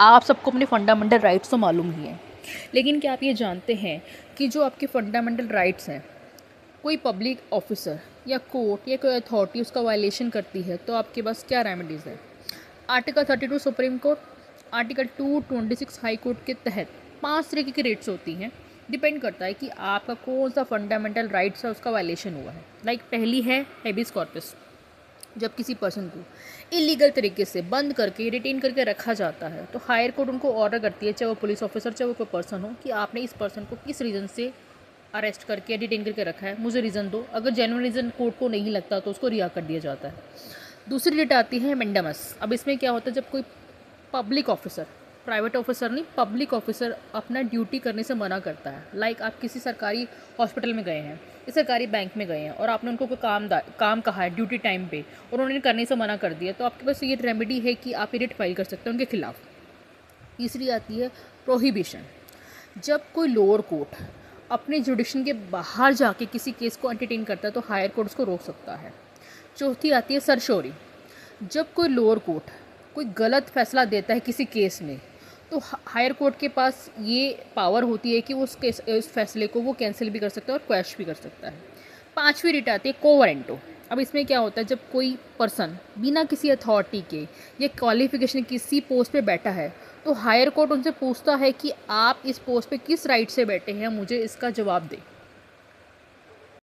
आप सबको अपने फंडामेंटल राइट्स तो मालूम ही हैं, लेकिन क्या आप ये जानते हैं कि जो आपके फंडामेंटल राइट्स हैं, कोई पब्लिक ऑफिसर या कोर्ट या कोई अथॉरिटी उसका वायलेशन करती है तो आपके पास क्या रेमेडीज़ है। Article 32 supreme court, article 226 high court के तहत 5 तरीके की रेट्स होती हैं। डिपेंड करता है कि आपका कौन सा फंडामेंटल राइट्स है उसका वायलेशन हुआ है। लाइक पहली है हेबियस कॉर्पस, जब किसी पर्सन को इलीगल तरीके से बंद करके रिटेन करके रखा जाता है तो हायर कोर्ट उनको ऑर्डर करती है, चाहे वो पुलिस ऑफिसर चाहे वो कोई पर्सन हो, कि आपने इस पर्सन को किस रीज़न से अरेस्ट करके डिटेन करके रखा है, मुझे रीज़न दो। अगर जेन्युइन रीज़न कोर्ट को नहीं लगता तो उसको रिहा कर दिया जाता है। दूसरी डेट आती है मेंडामस। अब इसमें क्या होता है, जब कोई पब्लिक ऑफिसर, प्राइवेट ऑफिसर नहीं, पब्लिक ऑफिसर अपना ड्यूटी करने से मना करता है। लाइक आप किसी सरकारी हॉस्पिटल में गए हैं या सरकारी बैंक में गए हैं और आपने उनको कोई काम कहा है ड्यूटी टाइम पे और उन्होंने करने से मना कर दिया, तो आपके पास ये रेमेडी है कि आप रिट फाइल कर सकते हैं उनके खिलाफ। तीसरी आती है प्रोहिबिशन। जब कोई लोअर कोर्ट अपने जुडिशन के बाहर जाके किसी केस को एंटरटेन करता है तो हायर कोर्ट उसको रोक सकता है। चौथी आती है सरशोरी। जब कोई लोअर कोर्ट कोई गलत फैसला देता है किसी केस में तो हायर कोर्ट के पास ये पावर होती है कि वो उस फैसले को वो कैंसिल भी कर सकता है और क्वैश भी कर सकता है। पांचवी रिट आती है कोवरेंटो। अब इसमें क्या होता है, जब कोई पर्सन बिना किसी अथॉरिटी के या क्वालिफिकेशन किसी पोस्ट पे बैठा है तो हायर कोर्ट उनसे पूछता है कि आप इस पोस्ट पे किस राइट से बैठे हैं, मुझे इसका जवाब दें।